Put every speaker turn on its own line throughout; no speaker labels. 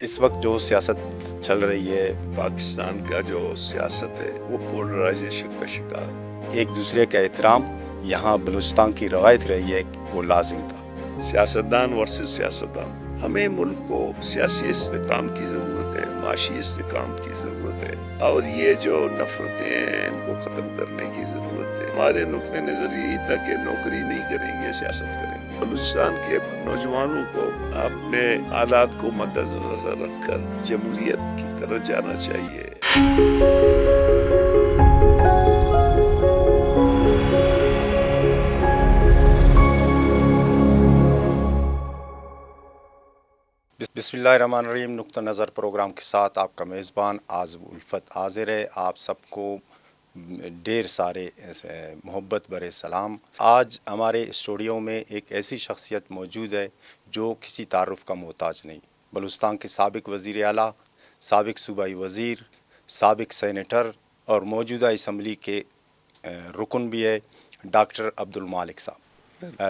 اس وقت جو سیاست چل رہی ہے پاکستان کا جو سیاست ہے وہ پولرائزیشن کا شکار ہے۔ ایک دوسرے کا احترام یہاں بلوچستان کی روایت رہی ہے کہ وہ لازم تھا۔ سیاستدان ورسز سیاستدان، ہمیں ملک کو سیاسی استحکام کی ضرورت ہے، معاشی استحکام کی ضرورت ہے، اور یہ جو نفرتیں ہیں ان کو ختم کرنے کی ضرورت ہے۔ ہمارے نقطۂ نظر یہی تھا کہ نوکری نہیں کریں گے، سیاست کریں گے۔ بلوچستان کے نوجوانوں کو اپنے حالات کو مد نظر رکھ کر جمہوریت کی طرف جانا چاہیے۔ بسم اللہ الرحمن الرحیم۔ نقطہ نظر پروگرام کے ساتھ آپ کا میزبان آزم الفت حاضر ہے۔ آپ سب کو ڈھیر سارے محبت برے سلام۔ آج ہمارے اسٹوڈیو میں ایک ایسی شخصیت موجود ہے جو کسی تعارف کا محتاج نہیں۔ بلوچستان کے سابق وزیر اعلیٰ، سابق صوبائی وزیر، سابق سینیٹر اور موجودہ اسمبلی کے رکن بھی ہے ڈاکٹر عبدالمالک صاحب۔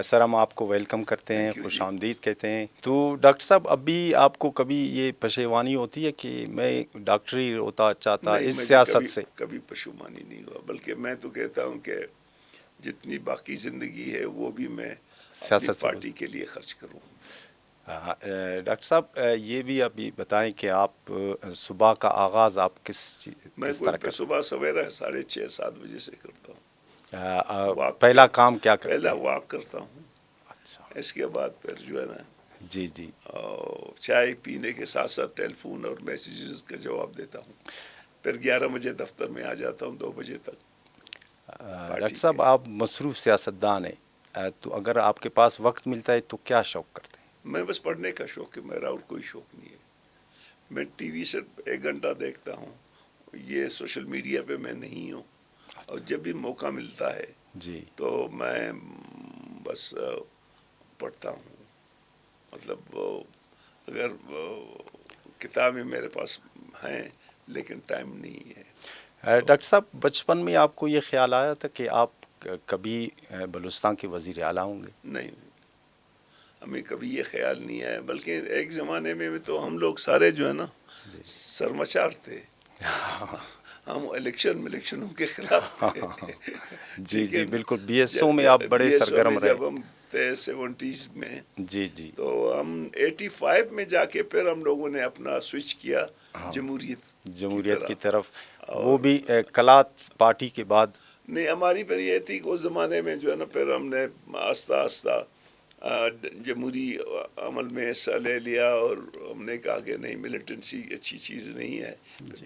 سر ہم آپ کو ویلکم کرتے ہیں، خوش آمدید کہتے ہیں۔ تو ڈاکٹر صاحب ابھی آپ کو کبھی یہ پشیمانی ہوتی ہے کہ میں ڈاکٹری ہوتا چاہتا اس سیاست سے؟
کبھی پشیمانی نہیں ہوا، بلکہ میں تو کہتا ہوں کہ جتنی باقی زندگی ہے وہ بھی میں اپنی پارٹی کے لیے خرچ کروں۔
ڈاکٹر صاحب یہ بھی ابھی بتائیں کہ آپ صبح کا آغاز آپ کس طرح کرتے ہیں؟
صبح سویرا 6:30-7 بجے سے کرتا ہوں۔
پہلا کام کیا کرتے ہیں؟
پہلا واک کرتا ہوں۔
اچھا۔
اس کے بعد پھر جو ہے نا
جی
چائے پینے کے ساتھ ساتھ ٹیلی فون اور میسیجز کا جواب دیتا ہوں۔ پھر 11 بجے دفتر میں آ جاتا ہوں 2 بجے تک۔
ڈاکٹر صاحب آپ مصروف سیاستدان ہیں، تو اگر آپ کے پاس وقت ملتا ہے تو کیا شوق کرتے ہیں؟
میں بس پڑھنے کا شوق ہے، میرا اور کوئی شوق نہیں ہے۔ میں ٹی وی صرف 1 گھنٹہ دیکھتا ہوں، یہ سوشل میڈیا پہ میں نہیں ہوں، اور جب بھی موقع ملتا ہے
جی
تو میں بس پڑھتا ہوں۔ مطلب اگر کتابیں میرے پاس ہیں لیکن ٹائم نہیں ہے۔
ڈاکٹر صاحب بچپن میں آپ کو یہ خیال آیا تھا کہ آپ کبھی بلوچستان کے وزیر اعلیٰ ہوں گے؟
نہیں، ہمیں کبھی یہ خیال نہیں آیا، بلکہ ایک زمانے میں تو ہم لوگ سارے جو ہے نا سرمچار تھے۔ ہم الیکشنوں کے خلاف
جی بالکل۔ بی ایس او میں آپ بڑے سرگرم رہے۔
جب ہم تھے 70s میں،
جی
تو ہم 85 میں جا کے پھر ہم لوگوں نے اپنا سوئچ کیا جمہوریت
کی طرف، وہ بھی کلات پارٹی کے بعد۔
نہیں، ہماری پھر یہ تھی کہ اس زمانے میں جو ہے نا پھر ہم نے آہستہ آہستہ جمہوری عمل میں حصہ لے لیا، اور ہم نے کہا کہ نہیں، ملیٹنسی اچھی چیز نہیں ہے۔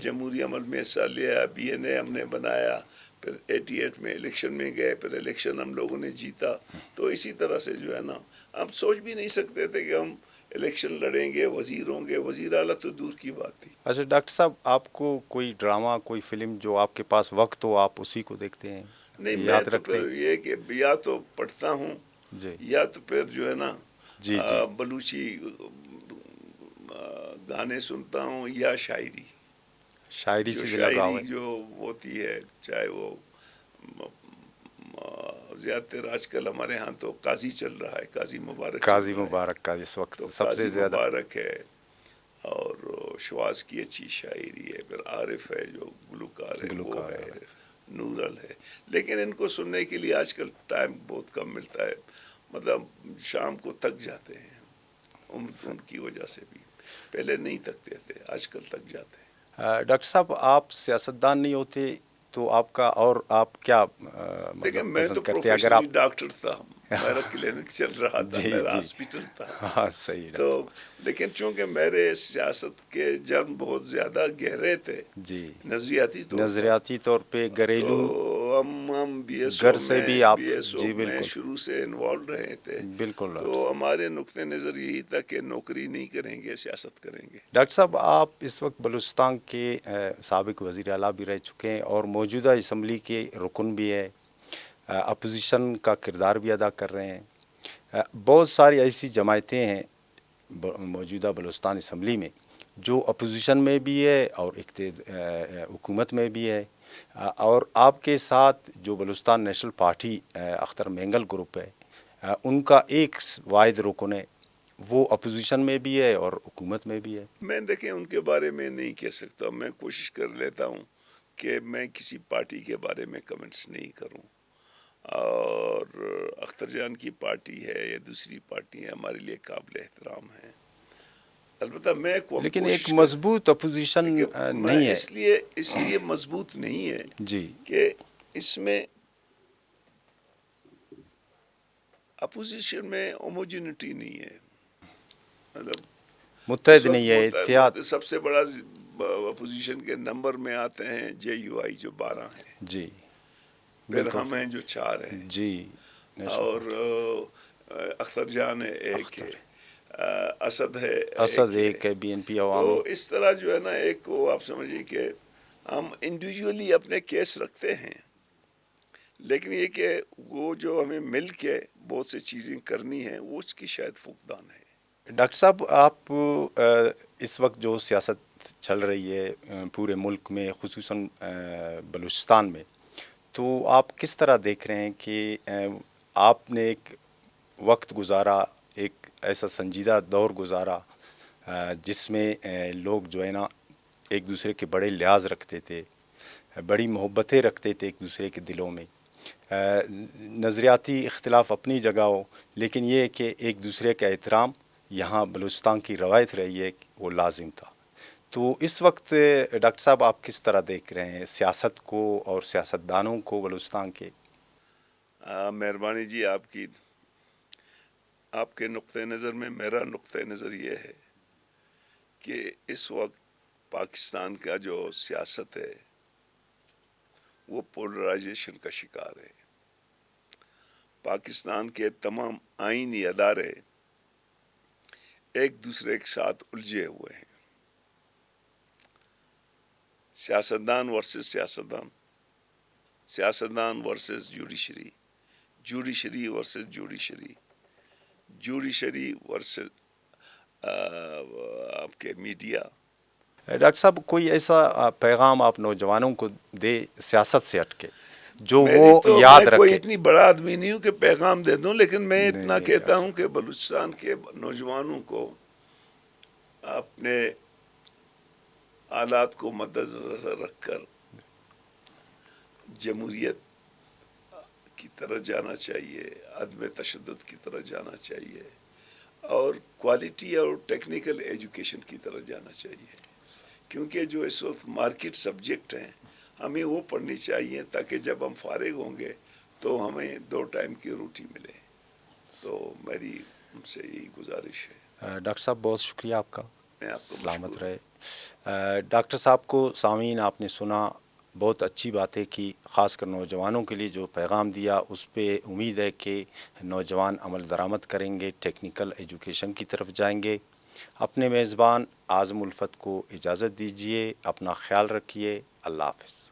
جمہوری عمل میں حصہ لیا، BNA ہم نے بنایا، پھر 88 میں الیکشن میں گئے، پھر الیکشن ہم لوگوں نے جیتا۔ تو اسی طرح سے جو ہے نا ہم سوچ بھی نہیں سکتے تھے کہ ہم الیکشن لڑیں گے، وزیر ہوں گے، وزیر اعلیٰ تو دور کی بات تھی۔
اچھا ڈاکٹر صاحب، آپ کو کوئی ڈرامہ، کوئی فلم جو آپ کے پاس وقت ہو آپ اسی کو دیکھتے ہیں؟
نہیں، میں تو پھر یہ کہ یا تو پڑھتا ہوں یا تو پھر جو ہے نا بلوچی گانے سنتا ہوں، یا شاعری
سے لگاؤ ہے
جو ہوتی ہے، چاہے وہ زیادہ تر آج کل ہمارے ہاں تو قاضی چل رہا ہے، قاضی مبارک
کا اس وقت سب سے زیادہ
مبارک ہے، اور شواز کی اچھی شاعری ہے، پھر عارف ہے جو گلوکار ہے، وہ ہے، نورل ہے۔ لیکن ان کو سننے کے لیے آج کل ٹائم بہت کم ملتا ہے، مطلب شام کو تک جاتے ہیں، ان کی وجہ سے بھی۔ پہلے نہیں تکتے تھے، آج کل تک جاتے ہیں۔
ڈاکٹر صاحب آپ سیاستدان نہیں ہوتے تو آپ کا اور آپ کیا
دیکھیں، میں تو پروفیشنلی ڈاکٹر تھا، میرا کلینک چل رہا تھا، میرا ہاسپٹل تھا۔
صحیح۔
تو لیکن چونکہ میرے سیاست کے جرم بہت زیادہ گہرے تھے،
نظریاتی طور پہ، گھریلو،
تو ہم بی ایس
گھر سے بھی آپ
میں شروع سے انوالو رہے تھے۔
بالکل۔
تو ہمارے نقطۂ نظر یہی تھا کہ نوکری نہیں کریں گے، سیاست کریں گے۔
ڈاکٹر صاحب آپ اس وقت بلوچستان کے سابق وزیر اعلیٰ بھی رہ چکے ہیں اور موجودہ اسمبلی کے رکن بھی ہے، اپوزیشن کا کردار بھی ادا کر رہے ہیں۔ بہت ساری ایسی جماعتیں ہیں موجودہ بلوچستان اسمبلی میں جو اپوزیشن میں بھی ہے اور حکومت میں بھی ہے، اور آپ کے ساتھ جو Balochistan national party Akhtar Mengal group ہے، ان کا ایک واحد رکن ہے، وہ اپوزیشن میں بھی ہے اور حکومت میں بھی ہے.
میں دیکھیں ان کے بارے میں نہیں کہہ سکتا. میں کوشش کر لیتا ہوں کہ میں کسی پارٹی کے بارے میں کمنٹس نہیں کروں. اور اختر جان کی پارٹی ہے یا دوسری پارٹی ہے ہمارے لیے قابل احترام ہے. البتہ میں
لیکن ایک
کوشش
مضبوط اپوزیشن
میں
نہیں ہے.
اس لیے مضبوط نہیں ہے
جی
کہ اس میں اپوزیشن میں ہوموجینٹی نہیں ہے. مطلب
متحد نہیں ہے اتحاد.
سب سے بڑا اپوزیشن کے نمبر میں آتے ہیں جے یو آئی جو 12 ہیں,
جی
پھر
بالکل.
ہم ہیں جو 4 ہیں,
جی
اور اختر جان ہے ایک ہے, اسد ہے
اسد
ایک
ہے, بی این پی
تو
عوامی.
اس طرح جو ہے نا ایک وہ آپ سمجھیے کہ ہم انڈیویجولی اپنے کیس رکھتے ہیں, لیکن یہ کہ وہ جو ہمیں مل کے بہت سی چیزیں کرنی ہیں وہ اس کی شاید فقدان ہے.
ڈاکٹر صاحب آپ اس وقت جو سیاست چل رہی ہے پورے ملک میں خصوصاً بلوچستان میں, تو آپ کس طرح دیکھ رہے ہیں کہ آپ نے ایک وقت گزارا, ایک ایسا سنجیدہ دور گزارا جس میں لوگ جو ہے نا ایک دوسرے کے بڑے لحاظ رکھتے تھے, بڑی محبتیں رکھتے تھے ایک دوسرے کے دلوں میں. نظریاتی اختلاف اپنی جگہ ہو, لیکن یہ کہ ایک دوسرے کا احترام یہاں بلوچستان کی روایت رہی ہے, وہ لازم تھا. تو اس وقت ڈاکٹر صاحب آپ کس طرح دیکھ رہے ہیں سیاست کو اور سیاستدانوں کو بلوچستان کے؟
مہربانی جی آپ کی. آپ کے نقطۂ نظر میں میرا نقطۂ نظر یہ ہے کہ اس وقت پاکستان کا جو سیاست ہے وہ پولرائزیشن کا شکار ہے. پاکستان کے تمام آئینی ادارے ایک دوسرے کے ساتھ الجھے ہوئے ہیں. سیاستدان ورسز سیاستدان, سیاستدان versus judiciary, judiciary versus judiciary, judiciary versus آپ کے میڈیا.
ڈاکٹر صاحب کوئی ایسا پیغام آپ نوجوانوں کو دے سیاست سے ہٹ کے جو
میری
وہ
تو
یاد
میں کوئی
رکھے؟
اتنی بڑا آدمی نہیں ہوں کہ پیغام دے دوں, لیکن میں اتنا
نہیں
کہتا
ڈاکٹر
ہوں کہ بلوچستان کے نوجوانوں کو اپنے حالات کو مد نظر رکھ کر جمہوریت کی طرف جانا چاہیے, عدم تشدد کی طرف جانا چاہیے, اور کوالٹی اور ٹیکنیکل ایجوکیشن کی طرف جانا چاہیے. کیونکہ جو اس وقت مارکیٹ سبجیکٹ ہیں ہمیں وہ پڑھنی چاہیے تاکہ جب ہم فارغ ہوں گے تو ہمیں 2 ٹائم کی روٹی ملے. تو میری ان سے یہی گزارش ہے.
ڈاکٹر صاحب بہت شکریہ آپ کا,
میں آپ کو
سلامت
مشکور ہوں.
رہے. ڈاکٹر صاحب کو سامعین آپ نے سنا, بہت اچھی باتیں کی, خاص کر نوجوانوں کے لیے جو پیغام دیا اس پہ امید ہے کہ نوجوان عمل درآمد کریں گے, ٹیکنیکل ایجوکیشن کی طرف جائیں گے. اپنے میزبان اعظم الفت کو اجازت دیجیے, اپنا خیال رکھیے, اللہ حافظ.